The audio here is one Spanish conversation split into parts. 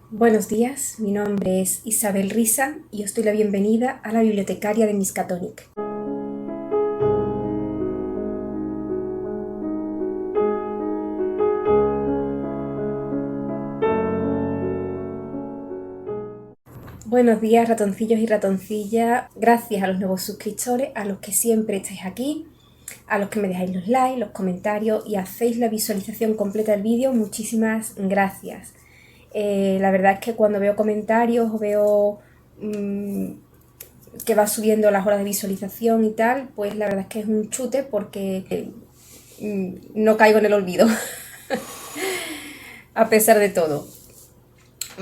Buenos días, mi nombre es Isabel Risa y os doy la bienvenida a la bibliotecaria de Miskatonic. Buenos días, ratoncillos y ratoncillas. Gracias a los nuevos suscriptores, a los que siempre estáis aquí, a los que me dejáis los likes, los comentarios y hacéis la visualización completa del vídeo. Muchísimas gracias. La verdad es que cuando veo comentarios o veo que va subiendo las horas de visualización y tal, pues la verdad es que es un chute porque no caigo en el olvido, a pesar de todo.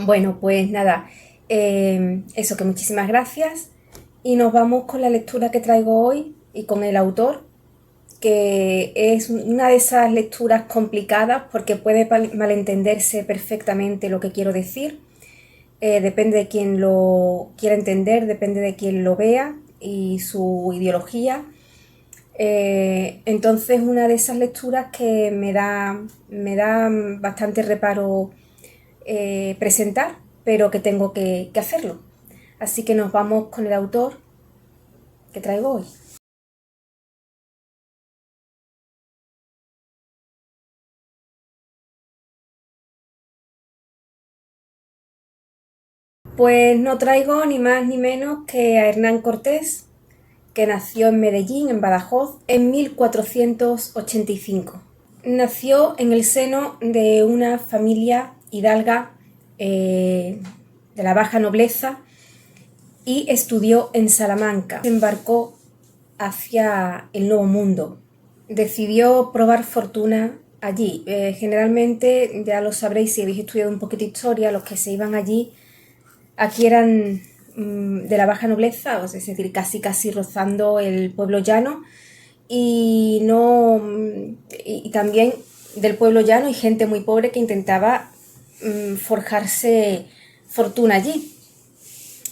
Bueno, pues nada, eso, que muchísimas gracias y nos vamos con la lectura que traigo hoy y con el autor, que es una de esas lecturas complicadas porque puede malentenderse perfectamente lo que quiero decir. Depende de quién lo quiera entender, depende de quién lo vea y su ideología. Entonces, una de esas lecturas que me da bastante reparo presentar, pero que tengo que hacerlo. Así que nos vamos con el autor que traigo hoy. Pues no traigo ni más ni menos que a Hernán Cortés, que nació en Medellín, en Badajoz, en 1485. Nació en el seno de una familia hidalga de la baja nobleza y estudió en Salamanca. Se embarcó hacia el Nuevo Mundo. Decidió probar fortuna allí. Generalmente, ya lo sabréis si habéis estudiado un poquito de historia, los que se iban allí, aquí eran de la baja nobleza, es decir, casi rozando el pueblo llano, y no y también del pueblo llano y gente muy pobre que intentaba forjarse fortuna allí,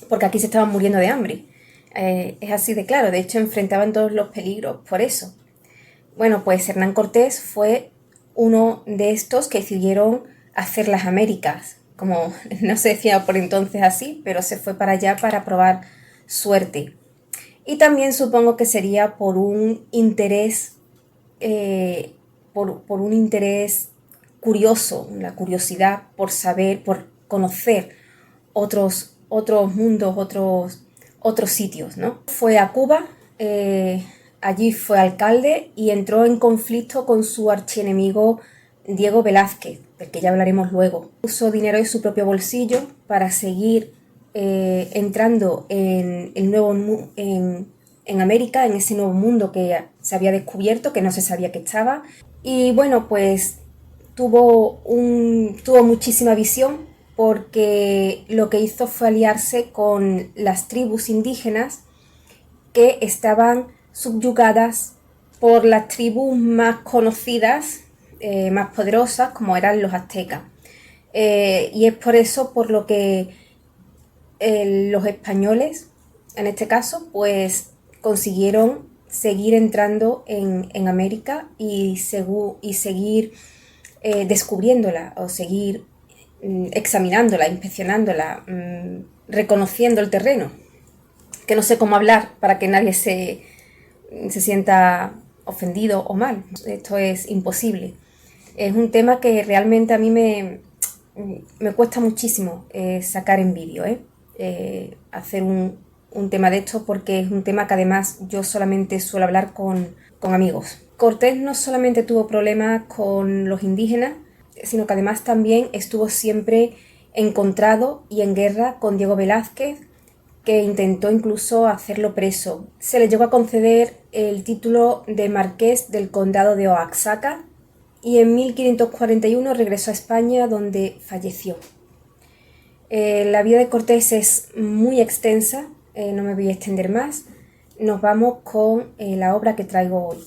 porque aquí se estaban muriendo de hambre. Es así de claro, de hecho enfrentaban todos los peligros por eso. Bueno, pues Hernán Cortés fue uno de estos que decidieron hacer las Américas, como no se decía por entonces así, pero se fue para allá para probar suerte. Y también supongo que sería por un interés, por un interés curioso, la curiosidad por saber, por conocer otros mundos, otros sitios, ¿no? Fue a Cuba, allí fue alcalde y entró en conflicto con su archienemigo Diego Velázquez, del que ya hablaremos luego. Usó dinero de su propio bolsillo para seguir entrando en América, en ese nuevo mundo que se había descubierto, que no se sabía que estaba. Y bueno, pues tuvo muchísima visión porque lo que hizo fue aliarse con las tribus indígenas que estaban subyugadas por las tribus más conocidas, más poderosas, como eran los aztecas. Y es por eso por lo que los españoles, en este caso, pues consiguieron seguir entrando en América y seguir descubriéndola o seguir examinándola, inspeccionándola, reconociendo el terreno. Que no sé cómo hablar para que nadie se sienta ofendido o mal. Esto es imposible. Es un tema que realmente a mí me cuesta muchísimo sacar en vídeo, hacer un tema de esto, porque es un tema que además yo solamente suelo hablar con amigos. Cortés no solamente tuvo problemas con los indígenas, sino que además también estuvo siempre encontrado y en guerra con Diego Velázquez, que intentó incluso hacerlo preso. Se le llegó a conceder el título de marqués del condado de Oaxaca y en 1541 regresó a España, donde falleció. La vida de Cortés es muy extensa, no me voy a extender más. Nos vamos con la obra que traigo hoy.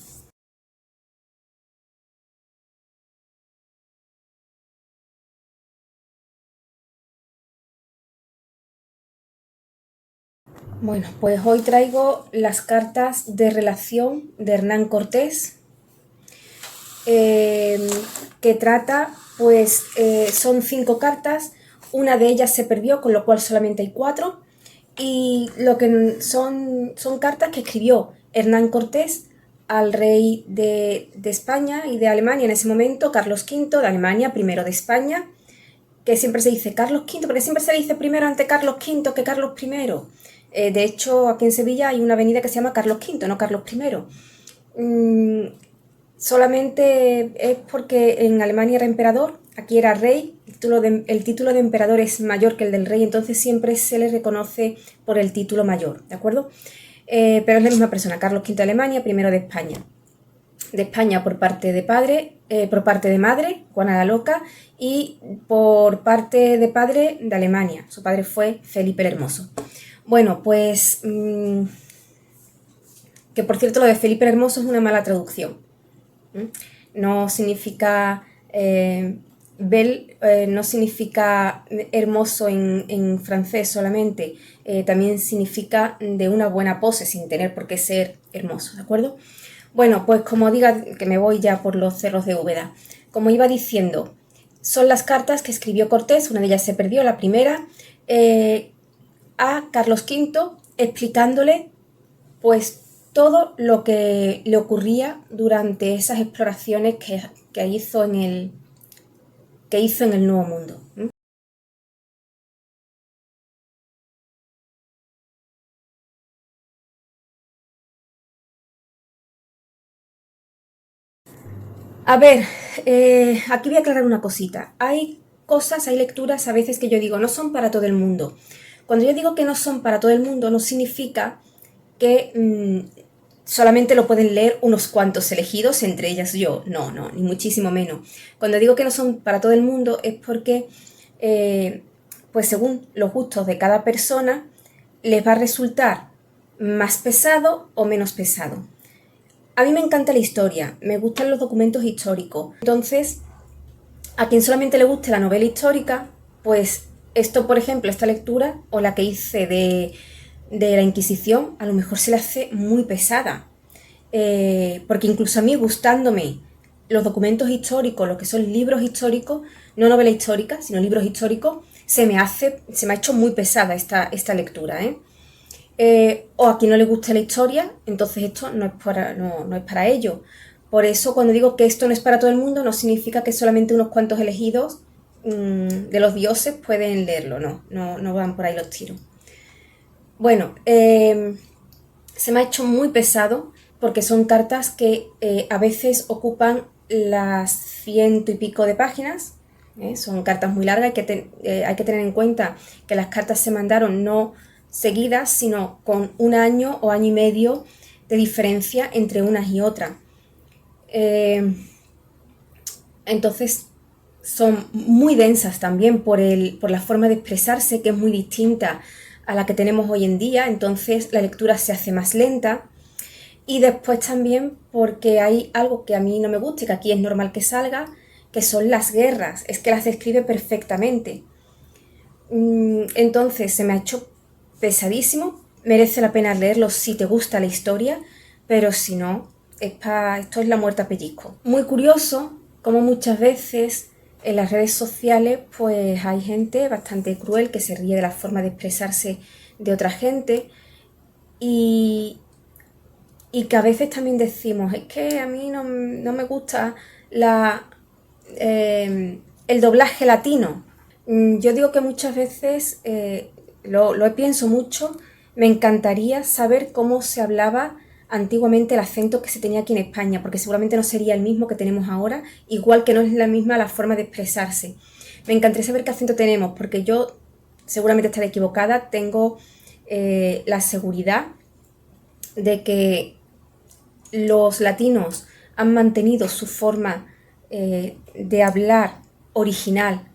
Bueno, pues hoy traigo las cartas de relación de Hernán Cortés, que trata, pues son 5 cartas, Una de ellas se perdió, con lo cual solamente hay 4. Y lo que son cartas que escribió Hernán Cortés al rey de España y de Alemania en ese momento, Carlos V de Alemania, primero de España, que siempre se dice Carlos V, porque siempre se dice primero ante Carlos V que Carlos I. De hecho, aquí en Sevilla hay una avenida que se llama Carlos V, no Carlos I. Solamente es porque en Alemania era emperador, aquí era rey, el título de emperador es mayor que el del rey, entonces siempre se le reconoce por el título mayor, ¿de acuerdo? Pero es la misma persona, Carlos V de Alemania, primero de España. De España por parte de padre, por parte de madre, Juana la Loca, y por parte de padre de Alemania. Su padre fue Felipe el Hermoso. Bueno, pues que por cierto lo de Felipe el Hermoso es una mala traducción. No significa no significa hermoso en francés solamente, también significa de una buena pose sin tener por qué ser hermoso, ¿de acuerdo? Bueno, pues como diga, que me voy ya por los cerros de Úbeda. Como iba diciendo, son las cartas que escribió Cortés, una de ellas se perdió, la primera, a Carlos V, explicándole pues todo lo que le ocurría durante esas exploraciones que hizo en el Nuevo Mundo. A ver, aquí voy a aclarar una cosita. Hay cosas, hay lecturas a veces que yo digo no son para todo el mundo. Cuando yo digo que no son para todo el mundo, no significa que solamente lo pueden leer unos cuantos elegidos, entre ellas yo. No, no, ni muchísimo menos. Cuando digo que no son para todo el mundo es porque, pues según los gustos de cada persona, les va a resultar más pesado o menos pesado. A mí me encanta la historia, me gustan los documentos históricos. Entonces, a quien solamente le guste la novela histórica, pues esto, por ejemplo, esta lectura o la que hice de la Inquisición, a lo mejor se le hace muy pesada. Porque incluso a mí, gustándome los documentos históricos, lo que son libros históricos, no novela histórica, sino libros históricos, se me ha hecho muy pesada esta lectura, o a quien no le guste la historia, entonces esto no es para ello. Por eso cuando digo que esto no es para todo el mundo, no significa que solamente unos cuantos elegidos de los dioses pueden leerlo, no van por ahí los tiros. Bueno, se me ha hecho muy pesado porque son cartas que a veces ocupan las 100 y pico de páginas. Son cartas muy largas, hay que tener en cuenta que las cartas se mandaron no seguidas, sino con un año o año y medio de diferencia entre unas y otras. Entonces son muy densas también por la forma de expresarse, que es muy distinta a la que tenemos hoy en día, entonces la lectura se hace más lenta. Y después también porque hay algo que a mí no me gusta y que aquí es normal que salga, que son las guerras, es que las describe perfectamente. Entonces se me ha hecho pesadísimo, merece la pena leerlo si te gusta la historia, pero si no, esto es la muerte a pellizco. Muy curioso como muchas veces en las redes sociales pues hay gente bastante cruel que se ríe de la forma de expresarse de otra gente y que a veces también decimos, es que a mí no me gusta el doblaje latino. Yo digo que muchas veces, lo pienso mucho, me encantaría saber cómo se hablaba antiguamente el acento que se tenía aquí en España, porque seguramente no sería el mismo que tenemos ahora, igual que no es la misma la forma de expresarse. Me encantaría saber qué acento tenemos, porque yo seguramente estaré equivocada, tengo la seguridad de que los latinos han mantenido su forma de hablar original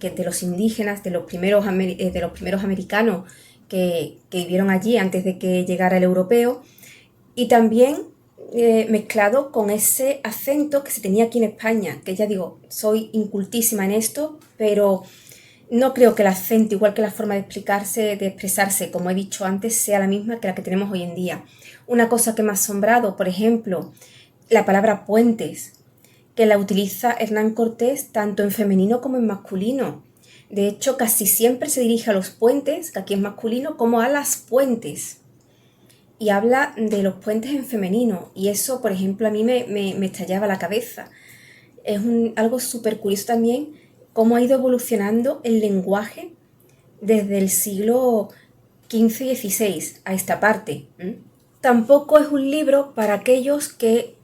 que de los indígenas, de los primeros americanos que vivieron allí antes de que llegara el europeo, y también mezclado con ese acento que se tenía aquí en España, que ya digo, soy incultísima en esto, pero no creo que el acento, igual que la forma de explicarse, de expresarse, como he dicho antes, sea la misma que la que tenemos hoy en día. Una cosa que me ha asombrado, por ejemplo, la palabra puentes, que la utiliza Hernán Cortés tanto en femenino como en masculino. De hecho, casi siempre se dirige a los puentes, que aquí es masculino, como a las puentes. Y habla de los puentes en femenino. Y eso, por ejemplo, a mí me estallaba la cabeza. Es algo súper curioso también cómo ha ido evolucionando el lenguaje desde el siglo XV y XVI a esta parte. Tampoco es un libro para aquellos que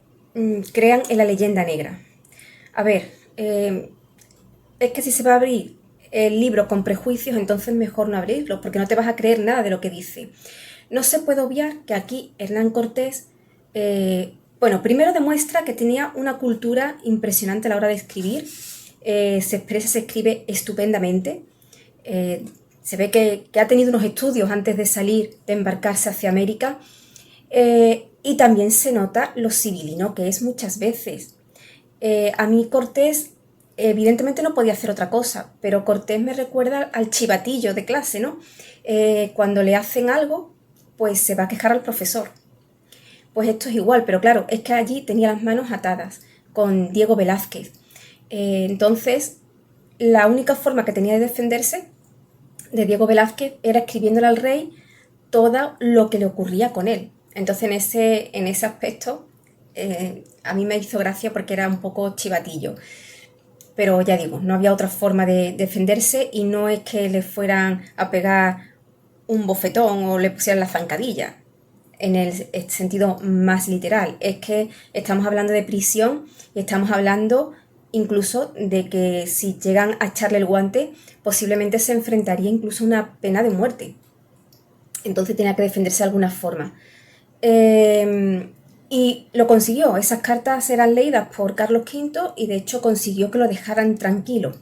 crean en la leyenda negra. A ver, es que si se va a abrir el libro con prejuicios, entonces mejor no abrirlo, porque no te vas a creer nada de lo que dice. No se puede obviar que aquí Hernán Cortés, primero demuestra que tenía una cultura impresionante a la hora de escribir, se escribe estupendamente, se ve que ha tenido unos estudios antes de salir, de embarcarse hacia América, y también se nota lo sibilino que es muchas veces. A mí Cortés, evidentemente no podía hacer otra cosa, pero Cortés me recuerda al chivatillo de clase, ¿no? Cuando le hacen algo, pues se va a quejar al profesor. Pues esto es igual, pero claro, es que allí tenía las manos atadas con Diego Velázquez. Entonces, la única forma que tenía de defenderse de Diego Velázquez era escribiéndole al rey todo lo que le ocurría con él. Entonces, en ese aspecto, a mí me hizo gracia porque era un poco chivatillo. Pero ya digo, no había otra forma de defenderse y no es que le fueran a pegar un bofetón o le pusieran la zancadilla, en el sentido más literal. Es que estamos hablando de prisión y estamos hablando incluso de que si llegan a echarle el guante, posiblemente se enfrentaría incluso a una pena de muerte. Entonces tenía que defenderse de alguna forma. Y lo consiguió. Esas cartas eran leídas por Carlos V y de hecho consiguió que lo dejaran tranquilo.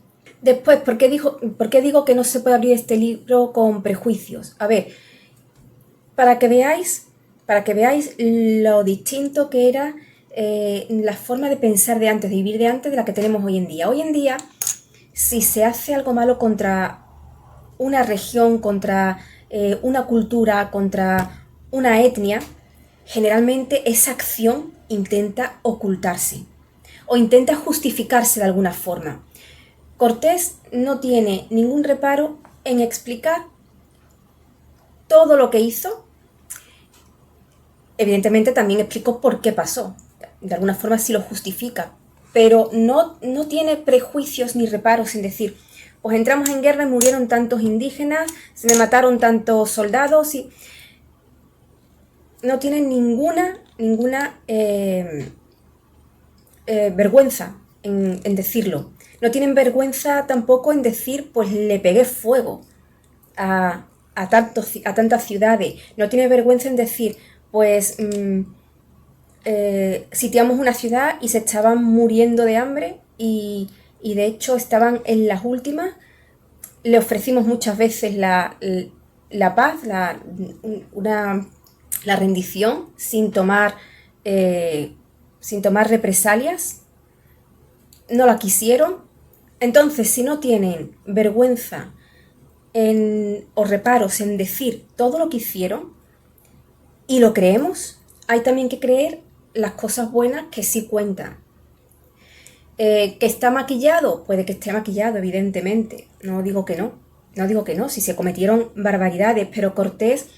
Después, ¿por qué digo que no se puede abrir este libro con prejuicios? A ver, para que veáis lo distinto que era la forma de pensar de antes, de vivir de antes, de la que tenemos hoy en día. Hoy en día, si se hace algo malo contra una región, contra una cultura, contra una etnia, generalmente esa acción intenta ocultarse o intenta justificarse de alguna forma. Cortés no tiene ningún reparo en explicar todo lo que hizo. Evidentemente también explicó por qué pasó. De alguna forma sí lo justifica, pero no tiene prejuicios ni reparos en decir, pues entramos en guerra y murieron tantos indígenas, se me mataron tantos soldados y no tienen ninguna vergüenza en decirlo. No tienen vergüenza tampoco en decir, pues le pegué fuego a tantas ciudades. No tiene vergüenza en decir, pues sitiamos una ciudad y se estaban muriendo de hambre y de hecho estaban en las últimas. Le ofrecimos muchas veces la paz, la rendición sin tomar represalias. No la quisieron. Entonces, si no tienen vergüenza o reparos en decir todo lo que hicieron y lo creemos, hay también que creer las cosas buenas que sí cuentan. ¿Que está maquillado? Puede que esté maquillado, evidentemente. No digo que no, si se cometieron barbaridades, pero Cortés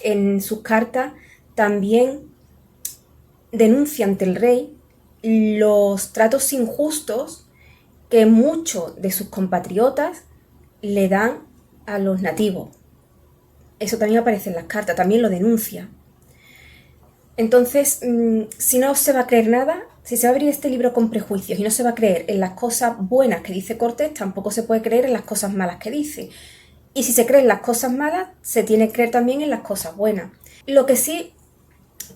en sus cartas también denuncia ante el rey los tratos injustos que muchos de sus compatriotas le dan a los nativos. Eso también aparece en las cartas, también lo denuncia. Entonces, si no se va a creer nada, si se va a abrir este libro con prejuicios y no se va a creer en las cosas buenas que dice Cortés, tampoco se puede creer en las cosas malas que dice. Y si se cree en las cosas malas, se tiene que creer también en las cosas buenas. Lo que sí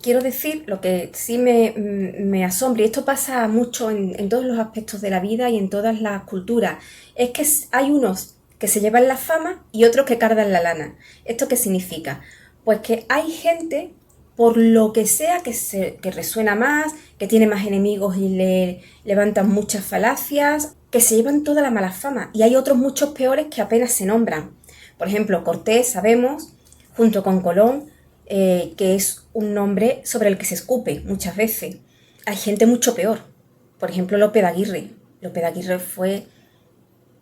quiero decir, lo que sí me asombra, y esto pasa mucho en todos los aspectos de la vida y en todas las culturas, es que hay unos que se llevan la fama y otros que cargan la lana. ¿Esto qué significa? Pues que hay gente, por lo que sea, que resuena más, que tiene más enemigos y le levantan muchas falacias, que se llevan toda la mala fama. Y hay otros muchos peores que apenas se nombran. Por ejemplo, Cortés, sabemos, junto con Colón, que es un nombre sobre el que se escupe muchas veces. Hay gente mucho peor. Por ejemplo, Lope de Aguirre. Lope de Aguirre fue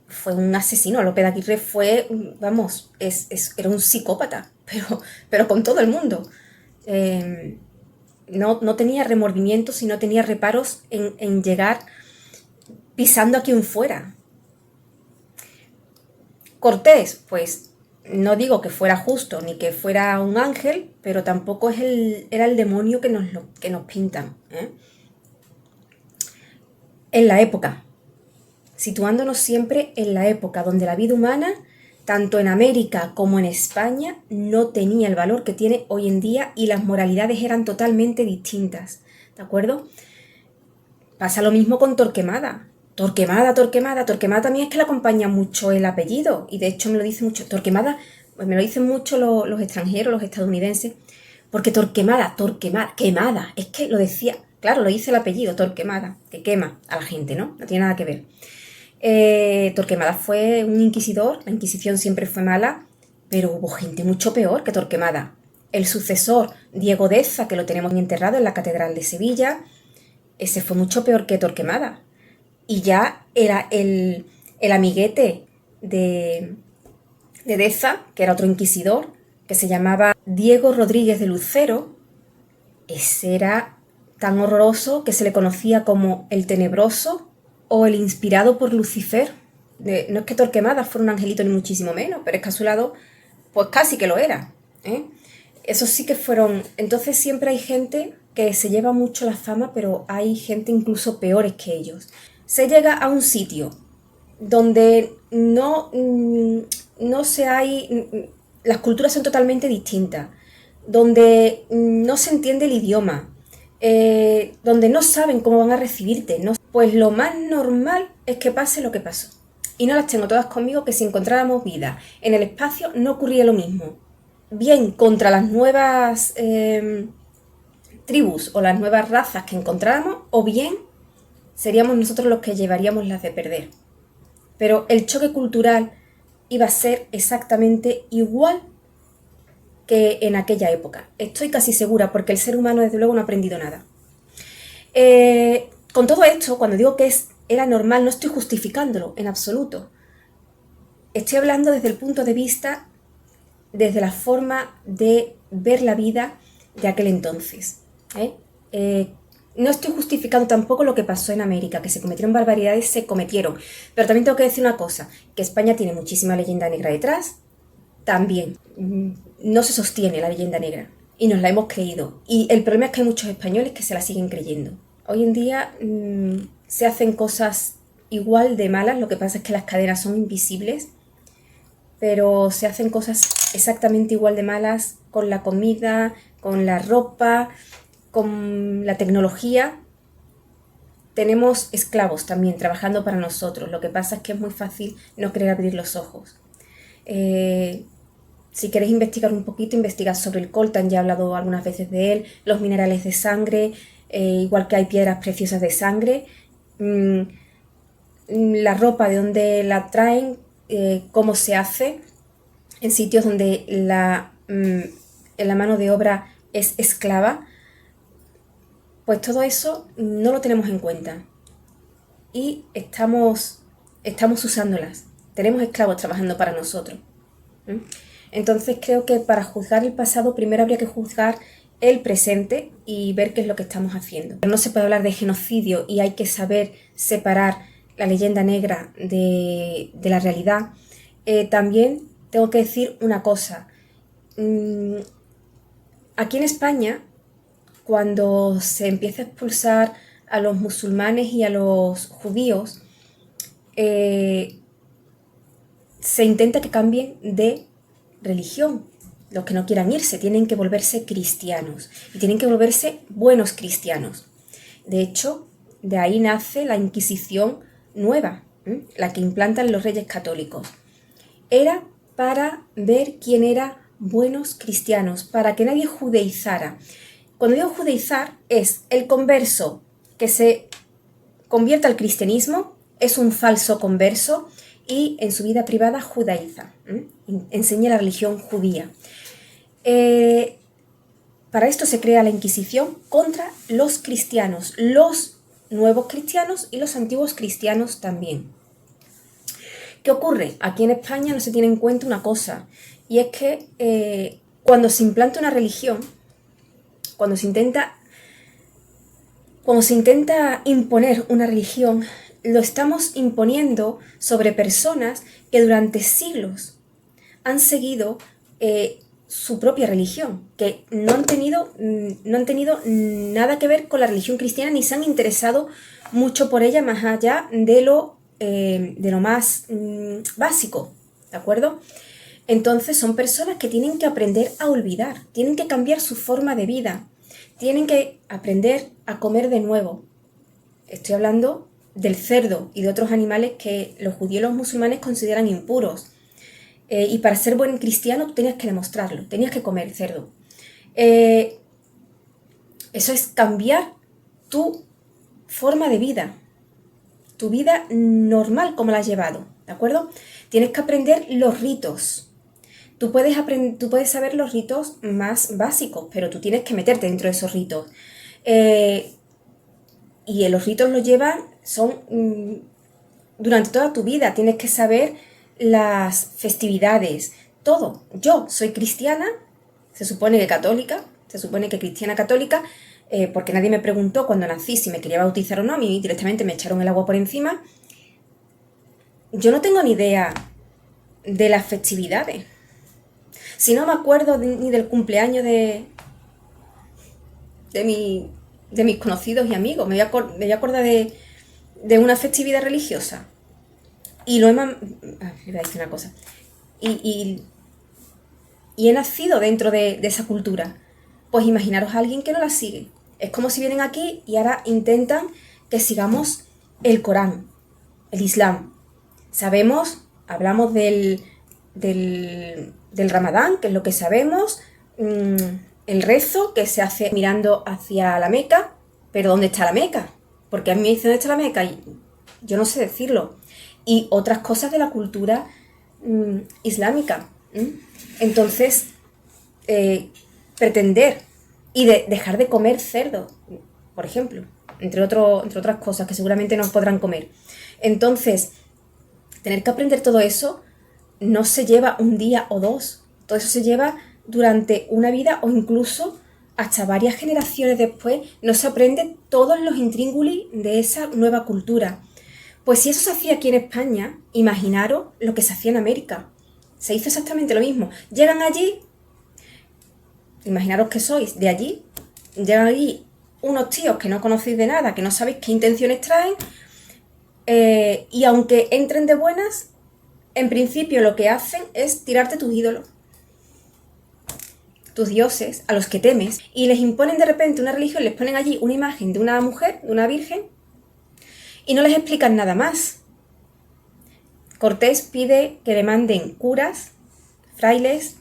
fue un asesino. López de Aguirre fue, vamos, era un psicópata, pero con todo el mundo. No tenía remordimientos y no tenía reparos en llegar pisando a quien fuera. Cortés, pues no digo que fuera justo ni que fuera un ángel, pero tampoco era el demonio que nos pintan, ¿eh? En la época, situándonos siempre en la época donde la vida humana, tanto en América como en España, no tenía el valor que tiene hoy en día y las moralidades eran totalmente distintas, ¿de acuerdo? Pasa lo mismo con Torquemada. Torquemada también es que le acompaña mucho el apellido y de hecho me lo dice mucho Torquemada, pues me lo dicen mucho los extranjeros, los estadounidenses, porque Torquemada, quemada, es que lo decía, claro, lo dice el apellido, Torquemada, que quema a la gente, ¿no? No tiene nada que ver. Torquemada fue un inquisidor, la Inquisición siempre fue mala, pero hubo gente mucho peor que Torquemada. El sucesor, Diego Deza, que lo tenemos enterrado en la Catedral de Sevilla, ese fue mucho peor que Torquemada. Y ya era el amiguete de Deza, que era otro inquisidor, que se llamaba Diego Rodríguez de Lucero. Ese era tan horroroso que se le conocía como el tenebroso o el inspirado por Lucifer. No es que Torquemada fuera un angelito ni muchísimo menos, pero es que a su lado, pues casi que lo era, ¿eh? Esos sí que fueron... Entonces siempre hay gente que se lleva mucho la fama, pero hay gente incluso peores que ellos. Se llega a un sitio donde no se hay... Las culturas son totalmente distintas, donde no se entiende el idioma, donde no saben cómo van a recibirte, ¿no? Pues lo más normal es que pase lo que pasó. Y no las tengo todas conmigo, que si encontráramos vida en el espacio no ocurría lo mismo. Bien contra las nuevas tribus o las nuevas razas que encontráramos, o bien seríamos nosotros los que llevaríamos las de perder. Pero el choque cultural iba a ser exactamente igual que en aquella época. Estoy casi segura, porque el ser humano desde luego no ha aprendido nada. Con todo esto, cuando digo que era normal, no estoy justificándolo en absoluto. Estoy hablando desde el punto de vista, desde la forma de ver la vida de aquel entonces. No estoy justificando tampoco lo que pasó en América, que se cometieron barbaridades, se cometieron. Pero también tengo que decir una cosa, que España tiene muchísima leyenda negra detrás, también. No se sostiene la leyenda negra y nos la hemos creído. Y el problema es que hay muchos españoles que se la siguen creyendo. Hoy en día se hacen cosas igual de malas, lo que pasa es que las cadenas son invisibles, pero se hacen cosas exactamente igual de malas con la comida, con la ropa, con la tecnología. Tenemos esclavos también trabajando para nosotros. Lo que pasa es que es muy fácil no querer abrir los ojos. Si queréis investigar un poquito, investigad sobre el coltan, ya he hablado algunas veces de él, los minerales de sangre, igual que hay piedras preciosas de sangre, la ropa, de dónde la traen, cómo se hace, en sitios donde la mano de obra es esclava, pues todo eso no lo tenemos en cuenta y estamos usándolas. Tenemos esclavos trabajando para nosotros. Entonces creo que para juzgar el pasado primero habría que juzgar el presente y ver qué es lo que estamos haciendo. No se puede hablar de genocidio y hay que saber separar la leyenda negra de la realidad. También tengo que decir una cosa. Aquí en España, cuando se empieza a expulsar a los musulmanes y a los judíos, se intenta que cambien de religión. Los que no quieran irse tienen que volverse cristianos y tienen que volverse buenos cristianos. De hecho, de ahí nace la Inquisición nueva, la que implantan los reyes católicos. Era para ver quién era buenos cristianos, para que nadie judaizara. Cuando digo judaizar, es el converso que se convierte al cristianismo, es un falso converso y en su vida privada judaiza, enseña la religión judía. Para esto se crea la Inquisición contra los cristianos, los nuevos cristianos y los antiguos cristianos también. ¿Qué ocurre? Aquí en España no se tiene en cuenta una cosa, y es que cuando se implanta una religión, cuando se intenta imponer una religión, lo estamos imponiendo sobre personas que durante siglos han seguido su propia religión, que no han tenido nada que ver con la religión cristiana ni se han interesado mucho por ella más allá de lo más básico, ¿de acuerdo? Entonces son personas que tienen que aprender a olvidar, tienen que cambiar su forma de vida, tienen que aprender a comer de nuevo. Estoy hablando del cerdo y de otros animales que los judíos y los musulmanes consideran impuros. Y para ser buen cristiano tú tenías que demostrarlo, tenías que comer cerdo. Eso es cambiar tu forma de vida, tu vida normal como la has llevado, ¿de acuerdo? Tienes que aprender los ritos. Tú puedes saber los ritos más básicos, pero tú tienes que meterte dentro de esos ritos. Y los ritos los llevan, son durante toda tu vida. Tienes que saber las festividades, todo. Yo soy cristiana, se supone que católica, se supone que cristiana católica, porque nadie me preguntó cuando nací si me quería bautizar o no, a mí directamente me echaron el agua por encima. Yo no tengo ni idea de las festividades. Si no me acuerdo ni del cumpleaños de mis conocidos y amigos, me voy a acordar de una festividad religiosa. Y lo he... voy a decir una cosa. Y he nacido dentro de esa cultura. Pues imaginaros a alguien que no la sigue. Es como si vienen aquí y ahora intentan que sigamos el Corán, el Islam. Sabemos, hablamos del Ramadán, que es lo que sabemos, el rezo que se hace mirando hacia la Meca, pero ¿dónde está la Meca? Porque a mí me dicen ¿dónde está la Meca? Y yo no sé decirlo. Y otras cosas de la cultura islámica. Entonces, pretender y dejar de comer cerdo, por ejemplo, entre otras cosas que seguramente no podrán comer. Entonces, tener que aprender todo eso no se lleva un día o dos, todo eso se lleva durante una vida o incluso hasta varias generaciones después. No se aprende todos los intríngulis de esa nueva cultura. Pues si eso se hacía aquí en España, imaginaros lo que se hacía en América. Se hizo exactamente lo mismo. Llegan allí, imaginaros que sois de allí, llegan allí unos tíos que no conocéis de nada, que no sabéis qué intenciones traen, y aunque entren de buenas, en principio lo que hacen es tirarte tus ídolos, tus dioses, a los que temes, y les imponen de repente una religión, les ponen allí una imagen de una mujer, de una virgen, y no les explican nada más. Cortés pide que le manden curas, frailes,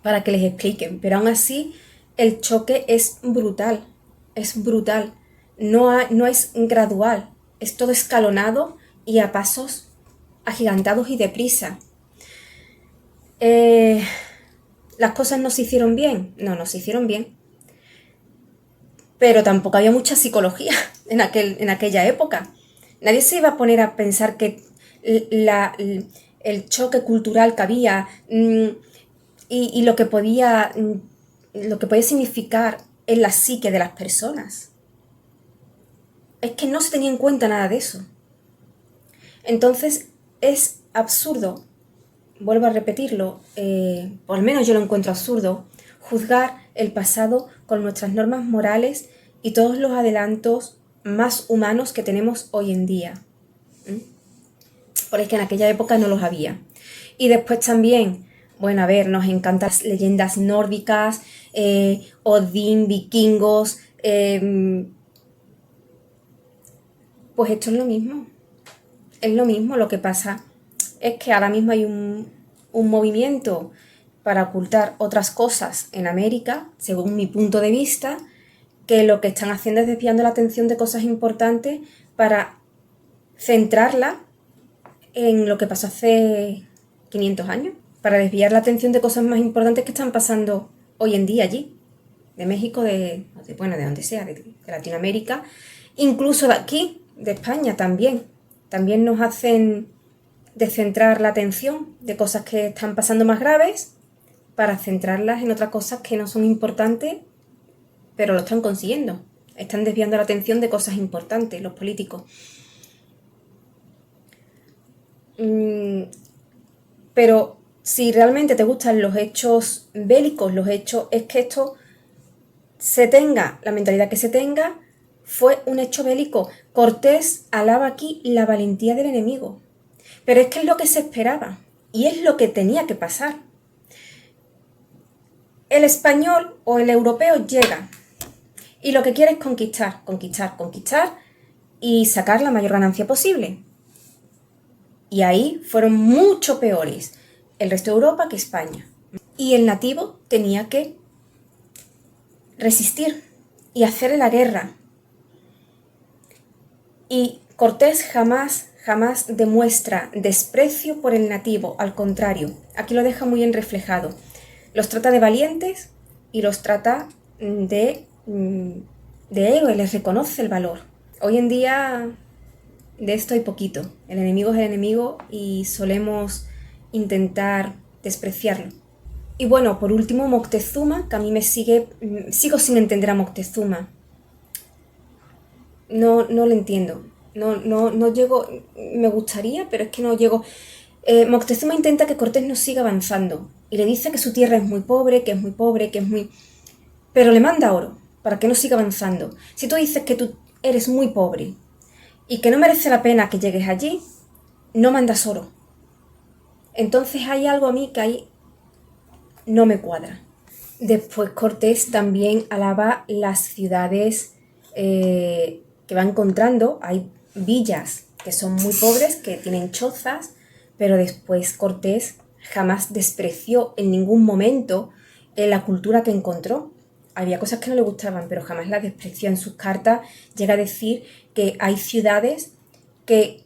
para que les expliquen, pero aún así el choque es brutal, no es gradual, es todo escalonado y a pasos agigantados y deprisa. ¿Las cosas no se hicieron bien? No se hicieron bien, pero tampoco había mucha psicología en aquella época. Nadie se iba a poner a pensar que el choque cultural que había y lo que podía significar en la psique de las personas. Es que no se tenía en cuenta nada de eso. Entonces es absurdo, vuelvo a repetirlo, por lo menos yo lo encuentro absurdo, juzgar el pasado con nuestras normas morales y todos los adelantos más humanos que tenemos hoy en día. Porque es que en aquella época no los había. Y después también, bueno, a ver, nos encantan las leyendas nórdicas, Odín, vikingos, pues esto es lo mismo. Es lo mismo, lo que pasa es que ahora mismo hay un movimiento para ocultar otras cosas en América, según mi punto de vista, que lo que están haciendo es desviando la atención de cosas importantes para centrarla en lo que pasó hace 500 años, para desviar la atención de cosas más importantes que están pasando hoy en día allí, de México, de donde sea, de Latinoamérica, incluso de aquí, de España también. También nos hacen descentrar la atención de cosas que están pasando más graves para centrarlas en otras cosas que no son importantes, pero lo están consiguiendo. Están desviando la atención de cosas importantes, los políticos. Pero si realmente te gustan los hechos bélicos, es que esto se tenga, la mentalidad que se tenga, fue un hecho bélico. Cortés alaba aquí la valentía del enemigo. Pero es que es lo que se esperaba y es lo que tenía que pasar. El español o el europeo llega y lo que quiere es conquistar, conquistar, conquistar y sacar la mayor ganancia posible. Y ahí fueron mucho peores el resto de Europa que España. Y el nativo tenía que resistir y hacerle la guerra. Y Cortés jamás demuestra desprecio por el nativo, al contrario, aquí lo deja muy bien reflejado. Los trata de valientes y los trata de héroes, les reconoce el valor. Hoy en día de esto hay poquito. El enemigo es el enemigo y solemos intentar despreciarlo. Y bueno, por último, Moctezuma, que a mí sigo sin entender a Moctezuma. No lo entiendo. No llego, me gustaría, pero es que no llego. Moctezuma intenta que Cortés no siga avanzando y le dice que su tierra es muy pobre, que es muy pobre, que es muy... Pero le manda oro para que no siga avanzando. Si tú dices que tú eres muy pobre y que no merece la pena que llegues allí, no mandas oro. Entonces hay algo a mí que ahí no me cuadra. Después Cortés también alaba las ciudades que va encontrando. Hay villas que son muy pobres, que tienen chozas, pero después Cortés jamás despreció en ningún momento la cultura que encontró. Había cosas que no le gustaban, pero jamás las despreció. En sus cartas llega a decir que hay ciudades que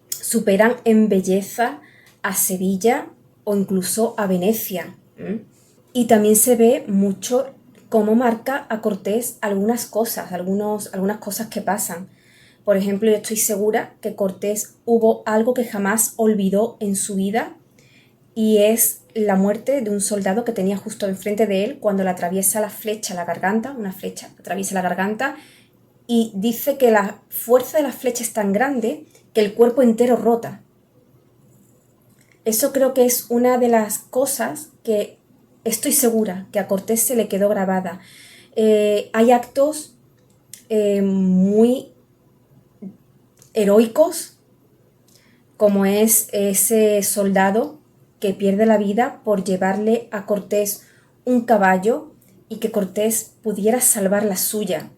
superan en belleza a Sevilla o incluso a Venecia. Y también se ve mucho cómo marca a Cortés algunas cosas que pasan. Por ejemplo, yo estoy segura que Cortés hubo algo que jamás olvidó en su vida y es la muerte de un soldado que tenía justo enfrente de él cuando le atraviesa la flecha la garganta, una flecha atraviesa la garganta, y dice que la fuerza de la flecha es tan grande que el cuerpo entero rota. Eso creo que es una de las cosas que estoy segura que a Cortés se le quedó grabada. Hay actos muy heroicos, como es ese soldado que pierde la vida por llevarle a Cortés un caballo y que Cortés pudiera salvar la suya.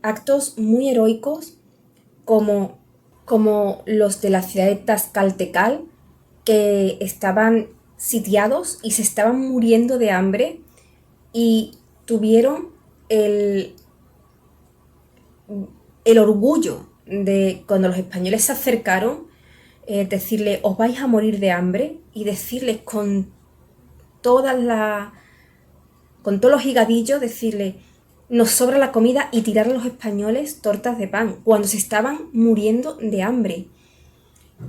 Actos muy heroicos como los de la ciudad de Tlaxcaltecal, que estaban sitiados y se estaban muriendo de hambre y tuvieron el orgullo de, cuando los españoles se acercaron, decirle os vais a morir de hambre, y decirles con todos los higadillos, decirle nos sobra la comida, y tirar a los españoles tortas de pan cuando se estaban muriendo de hambre.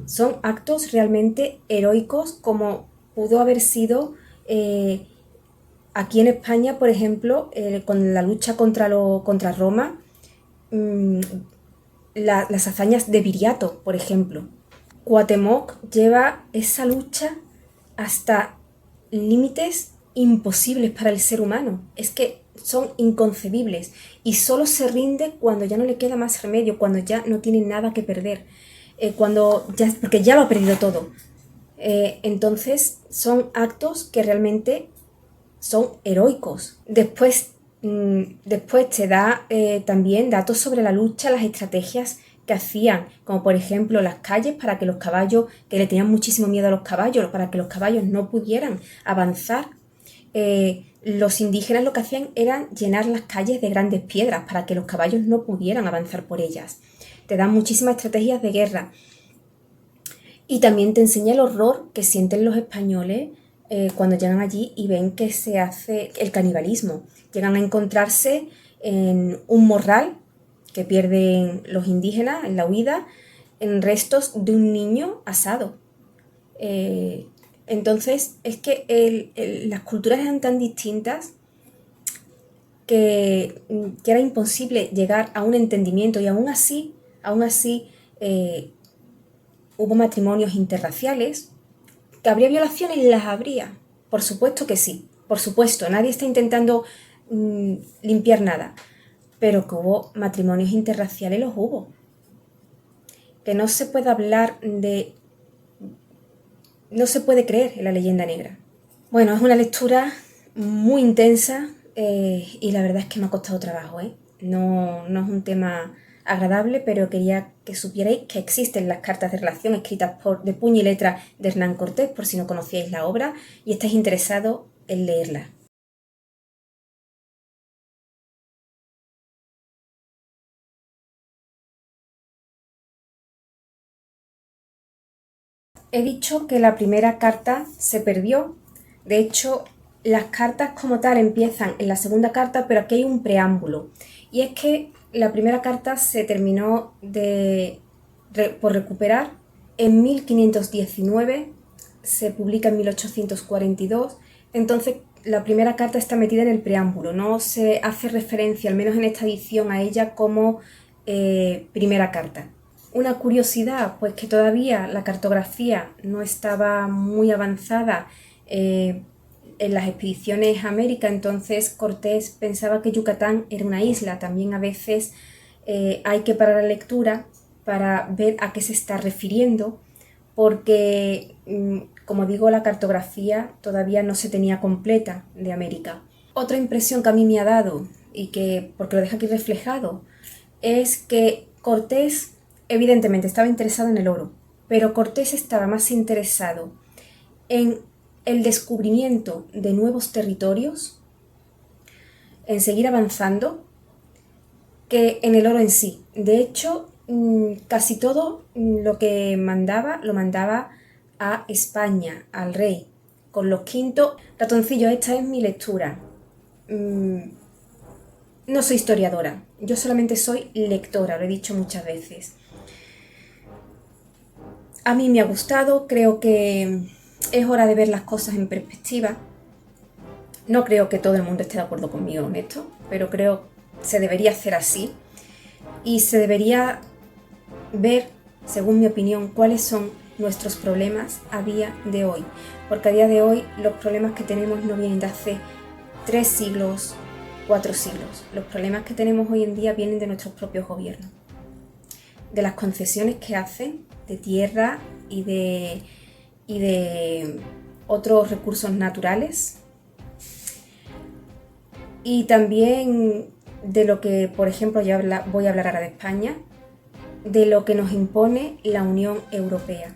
Son actos realmente heroicos, como pudo haber sido aquí en España, por ejemplo, con la lucha contra Roma, las hazañas de Viriato, por ejemplo. Cuauhtémoc lleva esa lucha hasta límites imposibles para el ser humano. Es que son inconcebibles y solo se rinde cuando ya no le queda más remedio, cuando ya no tiene nada que perder, porque ya lo ha perdido todo. Entonces son actos que realmente son heroicos. Después te da también datos sobre la lucha, las estrategias que hacían, como por ejemplo las calles para que los caballos, que le tenían muchísimo miedo a los caballos, para que los caballos no pudieran avanzar. Los indígenas lo que hacían era llenar las calles de grandes piedras para que los caballos no pudieran avanzar por ellas. Te dan muchísimas estrategias de guerra. Y también te enseña el horror que sienten los españoles cuando llegan allí y ven que se hace el canibalismo. Llegan a encontrarse en un morral que pierden los indígenas en la huida en restos de un niño asado. Entonces es que las culturas eran tan distintas que era imposible llegar a un entendimiento, y aún así hubo matrimonios interraciales. ¿Que habría violaciones? Las habría, por supuesto que sí, por supuesto, nadie está intentando limpiar nada, pero que hubo matrimonios interraciales, los hubo. Que no se puede hablar de... no se puede creer en la leyenda negra. Bueno, es una lectura muy intensa y la verdad es que me ha costado trabajo, ¿eh? No es un tema agradable, pero quería que supierais que existen las cartas de relación escritas de puño y letra de Hernán Cortés, por si no conocíais la obra y estáis interesados en leerla. He dicho que la primera carta se perdió. De hecho, las cartas como tal empiezan en la segunda carta, pero aquí hay un preámbulo. Y es que la primera carta se terminó por recuperar en 1519, se publica en 1842. Entonces, la primera carta está metida en el preámbulo. No se hace referencia, al menos en esta edición, a ella como primera carta. Una curiosidad, pues que todavía la cartografía no estaba muy avanzada en las expediciones a América, entonces Cortés pensaba que Yucatán era una isla. También a veces hay que parar la lectura para ver a qué se está refiriendo, porque, como digo, la cartografía todavía no se tenía completa de América. Otra impresión que a mí me ha dado, y que, porque lo deja aquí reflejado, es que Cortés evidentemente estaba interesado en el oro, pero Cortés estaba más interesado en el descubrimiento de nuevos territorios, en seguir avanzando, que en el oro en sí. De hecho, casi todo lo que mandaba, lo mandaba a España, al rey, con los quintos. Ratoncillo, esta es mi lectura. No soy historiadora, yo solamente soy lectora, lo he dicho muchas veces. A mí me ha gustado, creo que es hora de ver las cosas en perspectiva. No creo que todo el mundo esté de acuerdo conmigo en esto, pero creo que se debería hacer así y se debería ver, según mi opinión, cuáles son nuestros problemas a día de hoy. Porque a día de hoy los problemas que tenemos no vienen de hace 3 siglos, 4 siglos. Los problemas que tenemos hoy en día vienen de nuestros propios gobiernos, de las concesiones que hacen de tierra y de otros recursos naturales, y también de lo que, por ejemplo, voy a hablar ahora de España, de lo que nos impone la Unión Europea.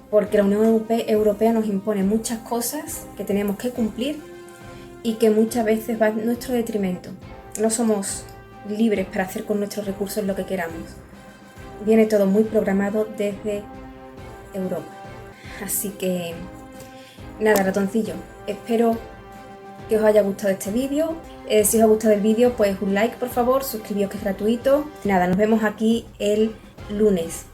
Porque la Unión Europea nos impone muchas cosas que tenemos que cumplir y que muchas veces va en nuestro detrimento. No somos libres para hacer con nuestros recursos lo que queramos. Viene todo muy programado desde Europa. Así que nada, ratoncillo, espero que os haya gustado este vídeo. Si os ha gustado el vídeo, pues un like, por favor, suscribíos, que es gratuito. Nada, nos vemos aquí el lunes.